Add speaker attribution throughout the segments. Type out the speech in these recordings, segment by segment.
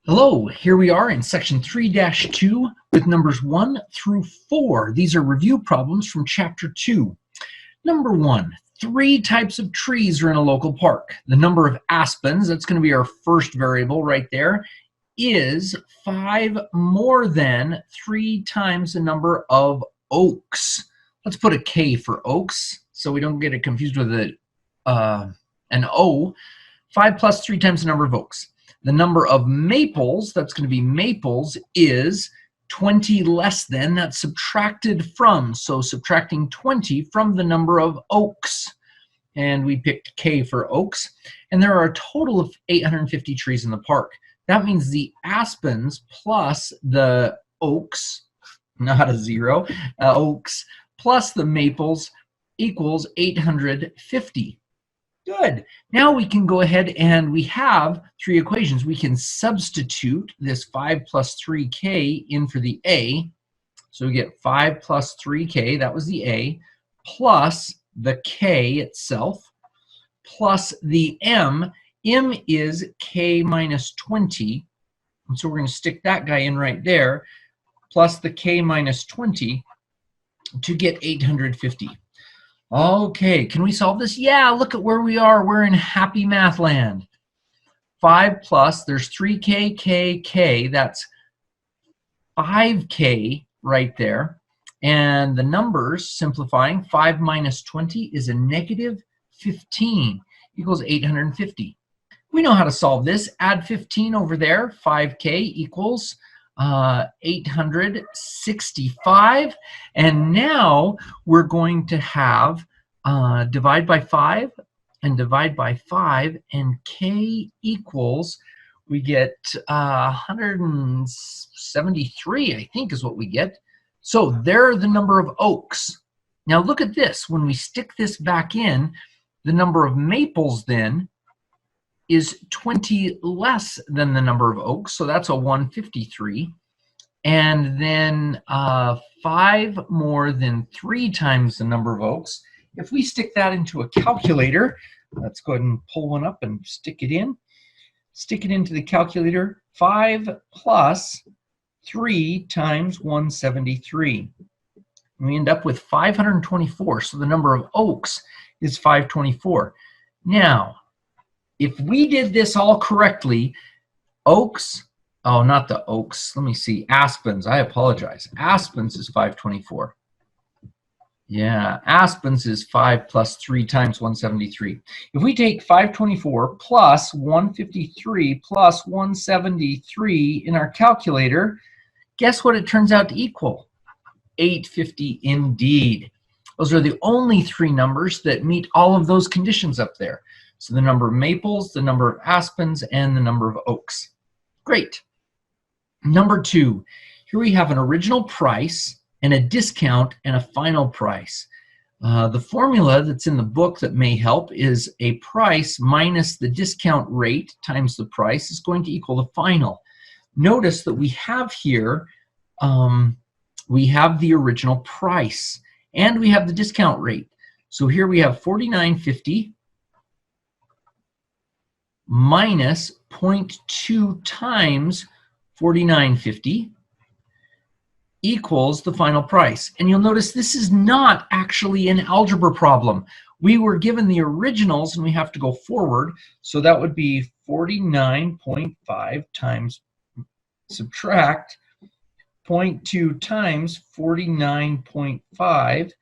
Speaker 1: Hello, here we are in section 3-2 with numbers 1 through 4. These are review problems from chapter 2. Number 1, 3 types of trees are in a local park. The number of aspens, that's going to be our first variable right there, is 5 more than 3 times the number of oaks. Let's put a K for oaks so we don't get it confused with an O. 5 plus 3 times the number of oaks. The number of maples, that's going to be maples, is 20 less than, that's subtracted from. So subtracting 20 from the number of oaks. And we picked K for oaks. And there are a total of 850 trees in the park. That means the aspens plus the oaks, not a zero, oaks, plus the maples equals 850. Good. Now we can go ahead and we have 3 equations. We can substitute this 5 plus 3k in for the a. So we get 5 plus 3k, that was the a, plus the k itself, plus the m. M is k minus 20. And so we're going to stick that guy in right there, plus the k minus 20 to get 850. Okay, can we solve this? Yeah, look at where we are. We're in happy math land. 5 plus, there's 3k, k, k. That's 5k right there. And the numbers, simplifying, 5 minus 20 is a negative 15 equals 850. We know how to solve this. Add 15 over there. 5k equals 865, and now we're going to have divide by 5 and divide by 5, and k equals, we get 173, I think is what we get. So there are the number of oaks. Now look at this. When we stick this back in, the number of maples then is 20 less than the number of oaks, so that's a 153. And then 5 more than 3 times the number of oaks. If we stick that into a calculator, let's go ahead and pull one up and stick it in. Stick it into the calculator. 5 plus 3 times 173. And we end up with 524, so the number of oaks is 524. Now, if we did this all correctly, oaks, oh, not the oaks, let me see, aspens, I apologize. Aspens is 524. Yeah, aspens is 5 plus 3 times 173. If we take 524 plus 153 plus 173 in our calculator, guess what it turns out to equal? 850 indeed. Those are the only 3 numbers that meet all of those conditions up there. So the number of maples, the number of aspens, and the number of oaks. Great. Number 2, here we have an original price and a discount and a final price. The formula that's in the book that may help is a price minus the discount rate times the price is going to equal the final. Notice that we have here, we have the original price and we have the discount rate. So here we have $49.50 minus 0.2 times $49.50 equals the final price. And you'll notice this is not actually an algebra problem. We were given the originals and we have to go forward. So that would be 49.5 times, subtract 0.2 times 49.5,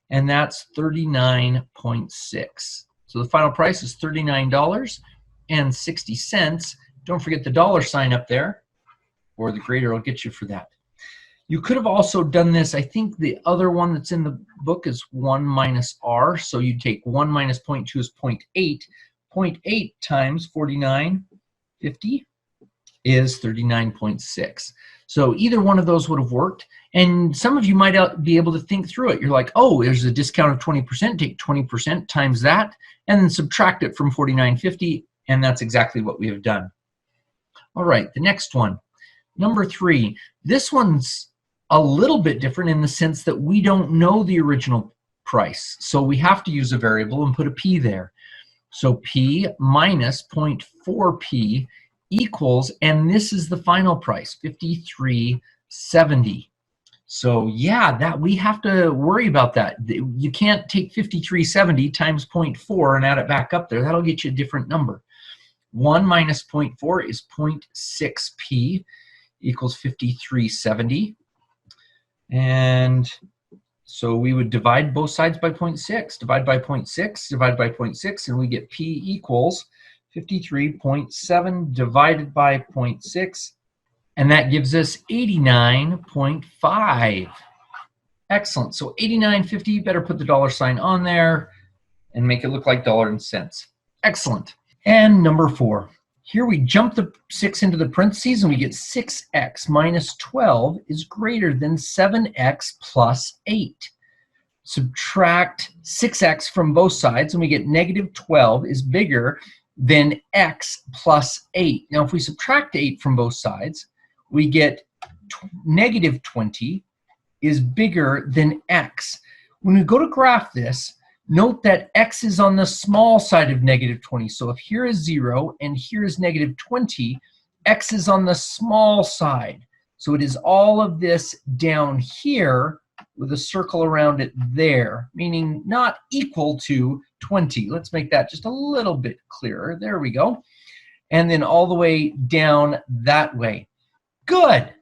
Speaker 1: and that's 39.6. So the final price is $39.60. Don't forget the dollar sign up there, or the grader will get you for that. You could have also done this, I think the other one that's in the book is 1 minus r, so you take 1 minus 0.2 is 0.8. 0.8 times 49.50 is 39.6. So either one of those would have worked, and some of you might be able to think through it. You're like, oh, there's a discount of 20%, take 20% times that, and then subtract it from 49.50, and that's exactly what we have done. All right, the next one. Number 3, this one's a little bit different in the sense that we don't know the original price. So we have to use a variable and put a p there. So p minus 0.4p equals, and this is the final price, $53.70. So yeah, that we have to worry about that. You can't take 53.70 times 0.4 and add it back up there. That'll get you a different number. 1 minus 0.4 is 0.6p equals 53.70. And so we would divide both sides by 0.6, divide by 0.6, divide by 0.6, and we get p equals 53.7 divided by 0.6, and that gives us 89.5. Excellent. So 89.50, better put the dollar sign on there and make it look like dollars and cents. Excellent. And number 4. Here we jump the 6 into the parentheses and we get 6x minus 12 is greater than 7x plus 8. Subtract 6x from both sides and we get negative 12 is bigger than x plus 8. Now if we subtract 8 from both sides, we get negative 20 is bigger than x. When we go to graph this, note that x is on the small side of negative 20. So if here is 0 and here is negative 20, x is on the small side. So it is all of this down here with a circle around it there, meaning not equal to 20. Let's make that just a little bit clearer. There we go. And then all the way down that way. Good.